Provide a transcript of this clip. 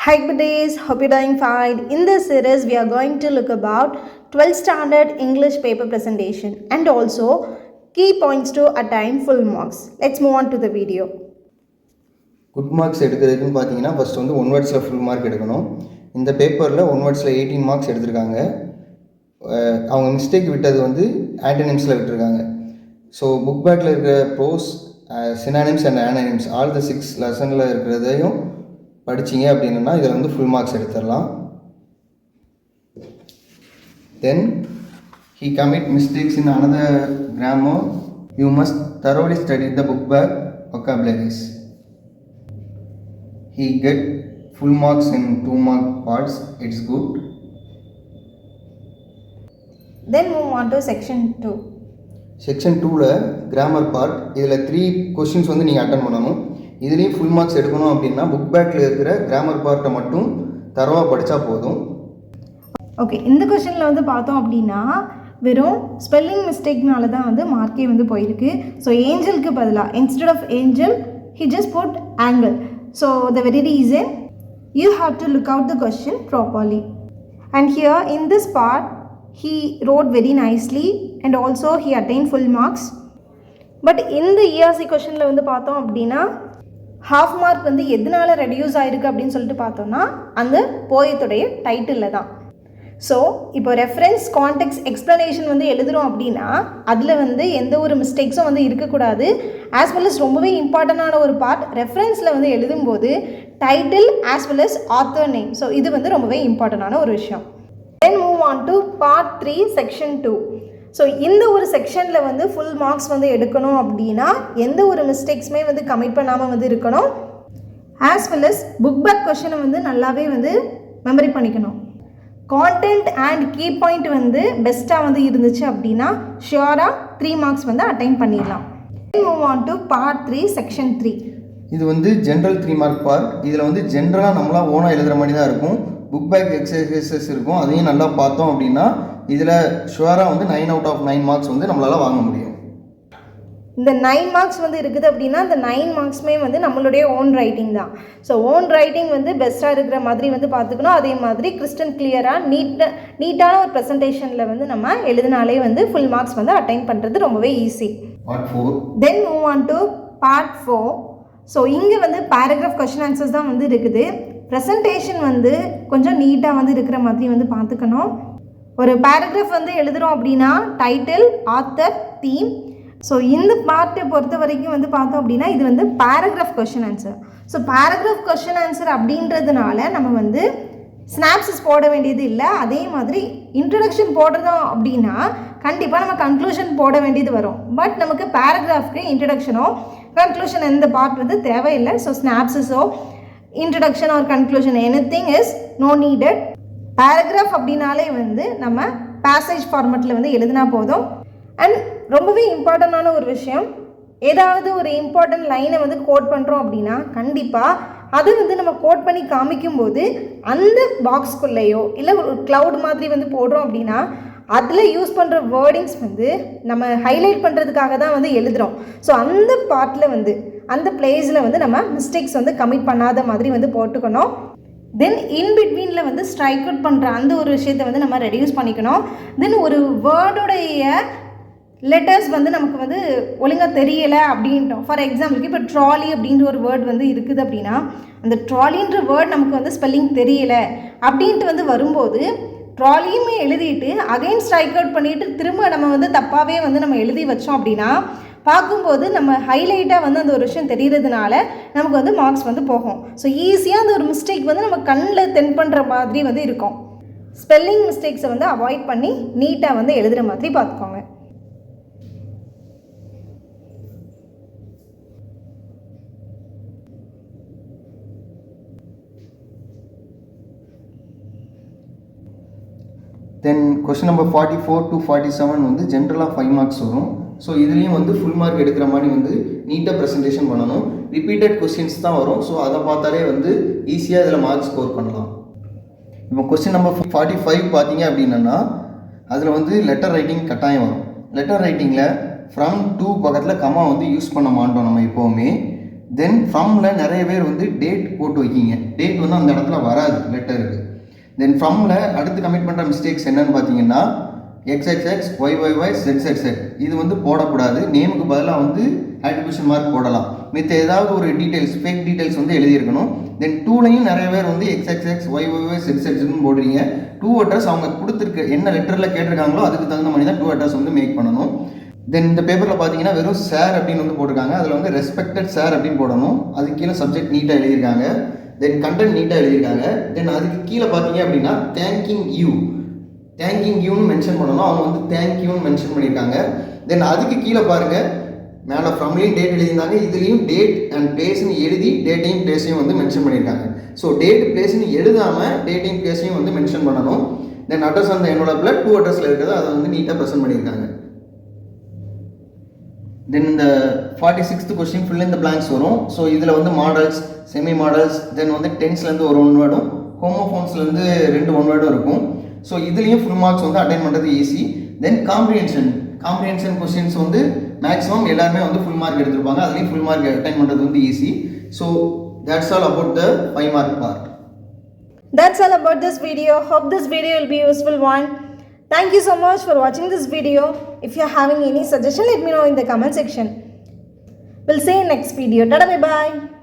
Hi buddies, hope you're doing fine. In this series, we are going to look about 12th standard English paper presentation and also key points to attain full marks. Let's move on to the video. Good marks எடுக்கிறதுக்குன்னு பார்த்தீங்கன்னா first வந்து one வேர்ட்ஸில் full mark எடுக்கணும். இந்த பேப்பரில் one வேர்ட்ஸில் 18 marks எடுத்திருக்காங்க. அவங்க mistake விட்டது வந்து ஆன்டனிம்ஸில் விட்டுருக்காங்க. ஸோ புக் பேக்கில் இருக்கிற prose, synonyms and antonyms all the 6 லெசனில் இருக்கிறதையும் படிச்சிங்க அப்படின்னா இதில் வந்து ஃபுல் மார்க்ஸ் எடுத்துடலாம். தென் he commit mistakes in another grammar. You must thoroughly study the book bag vocabularies. He get full marks in 2 mark parts. It's good. Then move on to section 2. Section 2ல grammar part. இதில் 3 questions வந்து நீங்கள் attend பண்ணணும். இதுலேயும் full marks எடுக்கணும் அப்படின்னா book பேக்கில் இருக்கிற கிராமர் பார்ட்டை மட்டும் தரவாக படித்தா போதும். ஓகே, இந்த கொஷனில் வந்து பார்த்தோம் அப்படின்னா வெறும் ஸ்பெல்லிங் மிஸ்டேக்னால தான் வந்து மார்க்கே வந்து போயிருக்கு. ஸோ ஏஞ்சலுக்கு பதிலாக instead of angel he just put angle. So the very reason you have to look out the question properly. And here in this part he wrote very nicely and also he attained full marks. But in the ERC questionல வந்து பார்த்தோம் அப்படின்னா half mark வந்து எதனால reduce ஆகிருக்கு அப்படின்னு சொல்லிட்டு பார்த்தோம்னா அந்த போயத்துடைய டைட்டிலில் தான். ஸோ இப்போ ரெஃபரன்ஸ் கான்டெக்ட் எக்ஸ்ப்ளனேஷன் வந்து எழுதுகிறோம் அப்படின்னா அதில் வந்து எந்த ஒரு மிஸ்டேக்ஸும் வந்து இருக்கக்கூடாது. ஆஸ் வெல் அஸ் ரொம்பவே இம்பார்ட்டண்டான ஒரு பார்ட் ரெஃபரன்ஸில் வந்து எழுதும்போது title as well as author name. So இது வந்து ரொம்பவே இம்பார்ட்டண்டான ஒரு விஷயம். Then move on to part 3 section 2. So இந்த ஒரு செக்ஷனில் வந்து ஃபுல் மார்க்ஸ் வந்து எடுக்கணும் அப்படின்னா எந்த ஒரு மிஸ்டேக்ஸுமே வந்து கமிட் பண்ணாமல் வந்து இருக்கணும். As well as book back கொஷனை வந்து நல்லாவே வந்து மெமரி பண்ணிக்கணும். கான்டென்ட் அண்ட் கீ பாயிண்ட் வந்து பெஸ்ட்டாக வந்து இருந்துச்சு அப்படின்னா ஷியோராக 3 மார்க்ஸ் வந்து அட்டைன் பண்ணிடலாம். Move on to part 3 section 3. இது வந்து ஜென்ரல் 3 மார்க் பார்ட். இதில் வந்து ஜென்ரலாக நம்மளாக ஓனாக எழுதுகிற மாதிரி தான் இருக்கும். புக் பேக் எக்ஸசைசஸ் இருக்கும், அதையும் நல்லா பார்த்தோம் அப்படின்னா இதில் ஷுவராக வந்து 9 out of 9 மார்க்ஸ் வந்து நம்மளால் வாங்க முடியும். இந்த 9 மார்க்ஸ் வந்து இருக்குது அப்படின்னா இந்த 9 மார்க்ஸுமே வந்து நம்மளுடைய ஓன் ரைட்டிங் தான். ஸோ ஓன் ரைட்டிங் வந்து பெஸ்ட்டாக இருக்கிற மாதிரி வந்து பார்த்துக்கணும். அதே மாதிரி கிறிஸ்டன் கிளியராக நீட்டான ஒரு ப்ரெசன்டேஷனில் வந்து நம்ம எழுதினாலே வந்து ஃபுல் மார்க்ஸ் வந்து அட்டைன் பண்ணுறது ரொம்பவே easy. Part 4. Then move on to part 4. So இங்கே வந்து பேராகிராஃப் கொஷின் ஆன்சர்ஸ் தான் வந்து இருக்குது. ப்ரெசன்டேஷன் வந்து கொஞ்சம் நீட்டாக வந்து இருக்கிற மாதிரி வந்து பார்த்துக்கணும். ஒரு பேராகிராஃப் வந்து எழுதுகிறோம் அப்படின்னா டைட்டில், ஆத்தர், தீம். ஸோ இந்த பார்ட்டை பொறுத்த வரைக்கும் வந்து பார்த்தோம் அப்படின்னா இது வந்து paragraph question answer. So paragraph question answer அப்படின்றதுனால நம்ம வந்து ஸ்னாப்ஸஸ் போட வேண்டியது இல்லை. அதே மாதிரி இன்ட்ரடக்ஷன் போடுறோம் அப்படின்னா கண்டிப்பாக நம்ம கன்க்ளூஷன் போட வேண்டியது வரும். பட் நமக்கு பேராகிராஃப்க்கு இன்ட்ரடக்ஷனோ கன்க்ளூஷன் எந்த பார்ட் வந்து தேவையில்லை. ஸோ ஸ்னாப்ஸஸோ introduction or conclusion anything is no needed. Paragraph அப்படின்னாலே வந்து நம்ம பேசேஜ் ஃபார்மெட்டில் வந்து எழுதினா போதும். அண்ட் ரொம்பவே இம்பார்ட்டண்டான ஒரு விஷயம், ஏதாவது ஒரு இம்பார்ட்டன்ட் லைனை வந்து கோட் பண்ணுறோம் அப்படின்னா கண்டிப்பாக அது வந்து நம்ம கோட் பண்ணி காமிக்கும்போது அந்த பாக்ஸ்குள்ளேயோ இல்லை ஒரு க்ளவுட் மாதிரி வந்து போடுறோம் அப்படின்னா அதில் யூஸ் பண்ணுற வேர்டிங்ஸ் வந்து நம்ம ஹைலைட் பண்ணுறதுக்காக தான் வந்து எழுதுகிறோம். ஸோ அந்த பார்ட்டில் வந்து அந்த பிளேஸில் வந்து நம்ம மிஸ்டேக்ஸ் வந்து கமிட் பண்ணாத மாதிரி வந்து போட்டுக்கணும். தென் இன் பிட்வீனில் வந்து ஸ்ட்ரைக் அவுட் பண்ணுற அந்த ஒரு விஷயத்தை வந்து நம்ம ரெடியூஸ் பண்ணிக்கணும். தென் ஒரு வேர்டுடைய லெட்டர்ஸ் வந்து நமக்கு வந்து ஒழுங்காக தெரியலை அப்படின்ட்டோம். ஃபார் எக்ஸாம்பிளுக்கு இப்போ ட்ராலி அப்படின்ற ஒரு வேர்ட் வந்து இருக்குது அப்படின்னா அந்த ட்ராலின்ற வேர்ட் நமக்கு வந்து ஸ்பெல்லிங் தெரியலை அப்படின்ட்டு வந்து வரும்போது ட்ராலியுமே எழுதிட்டு அகைன் ஸ்ட்ரைக் அவுட் பண்ணிவிட்டு திரும்ப நம்ம வந்து தப்பாகவே வந்து நம்ம எழுதி வச்சோம் அப்படின்னா பார்க்கும்போது நம்ம ஹைலைட்டாக வந்து அந்த ஒரு விஷயம் தெரியறதுனால நமக்கு வந்து மார்க்ஸ் வந்து போகும். ஸோ ஈஸியாக அந்த ஒரு மிஸ்டேக் வந்து நம்ம கண்ணில் தென் பண்ணுற மாதிரி வந்து இருக்கும். ஸ்பெல்லிங் மிஸ்டேக்ஸை வந்து அவாய்ட் பண்ணி நீட்டாக வந்து எழுதுகிற மாதிரி பார்த்துக்கோங்க. தென் கொஸ்டின் நம்பர் 44 to 47 வந்து ஜென்ரலாக 5 மார்க்ஸ் வரும். ஸோ இதுலேயும் வந்து ஃபுல் மார்க் எடுக்கிற மாதிரி வந்து நீட்டாக ப்ரெசன்டேஷன் பண்ணணும். ரிப்பீட்டட் கொஸ்டின்ஸ் தான் வரும். ஸோ அதை பார்த்தாலே வந்து ஈஸியாக இதில் மார்க்ஸ் ஸ்கோர் பண்ணலாம். இப்போ கொஸ்டின் நம்பர் 45 பார்த்தீங்க அப்படின்னா அதில் வந்து லெட்டர் ரைட்டிங் கட்டாயம் வரும். லெட்டர் ரைட்டிங்கில் ஃப்ரம் டு பக்கத்தில் கமா வந்து யூஸ் பண்ண மாட்டோம் நம்ம எப்போவுமே. தென் ஃப்ரம்மில் நிறைய பேர் வந்து டேட் போட்டு வைக்கிங்க, டேட் வந்து அந்த இடத்துல வராது லெட்டருக்கு. தென் ஃப்ரம்மில் அடுத்து கமிட் பண்ணுற மிஸ்டேக்ஸ் என்னன்னு பார்த்தீங்கன்னா XXX YYY ZZZ இது வந்து போடக்கூடாது. நேமுக்கு பதிலாக வந்து ஆட்ரிபியூஷன் மார்க் போடலாம். மித்த ஏதாவது ஒரு டீட்டெயில்ஸ் ஃபேக் டீட்டெயில்ஸ் வந்து எழுதியிருக்கணும். தென் டூலையும் நிறைய பேர் வந்து XXX YYY ZZன்னு போடுறீங்க. டூ அட்ரஸ் அவங்க கொடுத்துருக்க என்ன லெட்டரில் கேட்டிருக்காங்களோ அதுக்கு தகுந்த மாதிரி தான் டூ அட்ரஸ் வந்து மேக் பண்ணணும். தென் இந்த பேப்பரில் பார்த்தீங்கன்னா வெறும் சார் அப்படின்னு வந்து போட்டிருக்காங்க. அதில் வந்து ரெஸ்பெக்டட் சார் அப்படின்னு போடணும். அதுக்கு கீழே சப்ஜெக்ட் நீட்டாக எழுதியிருக்காங்க. தென் கண்டென்ட் நீட்டாக எழுதியிருக்காங்க. தென் அதுக்கு கீழே பார்த்தீங்க அப்படின்னா தேங்கிங் யூன்னு மென்ஷன் பண்ணணும். அவங்க வந்து தேங்க்யூன்னு மென்ஷன் பண்ணியிருக்காங்க. தென் அதுக்கு கீழே பாருங்கள், மேலே ஃப்ரம்லேயும் டேட் எழுதியிருந்தாங்க, இதுலேயும் டேட் அண்ட் பிளேஸ்னு எழுதி டேட்டையும் பிளேஸையும் வந்து மென்ஷன் பண்ணியிருக்காங்க. ஸோ டேட் பிளேஸ்னு எழுதாமல் டேட்டையும் பிளேஸையும் வந்து மென்ஷன் பண்ணணும். தென் அட்ரஸ் அந்த என்வலப்பில் 2 அட்ரஸில் இருக்கிறது அதை வந்து நீட்டாக ப்ரெசென்ட் பண்ணியிருக்காங்க. தென் இந்த 46th கொஸ்டின் ஃபில் இந்த பிளாங்க்ஸ் வரும். ஸோ இதில் வந்து மாடல்ஸ், செமி மாடல்ஸ், தென் வந்து டென்ஸ்லேருந்து ஒரு 1 வேர்டும், ஹோமோஃபோன்ஸ்லேருந்து 2 1 வேர்டும் இருக்கும். ஸோ இதுலேயும் ஃபுல் மார்க்ஸ் வந்து அட்டைன் பண்ணுறது ஈஸி. தென் காம்ப்ரிஹென்ஷன் கொஸ்டின்ஸ் வந்து மேக்ஸிமம் எல்லாருமே வந்து ஃபுல் மார்க் எடுத்திருப்பாங்க. அதுலேயும் ஃபுல் மார்க் அட்டைன் பண்ணுறது வந்து easy. So that's all about the 5 mark part. That's all about this video. Hope this video will be useful one. Thank you so much for watching this video. If you're having any suggestion, let me know in the comment section. We'll see you in next video. Tada, bye bye.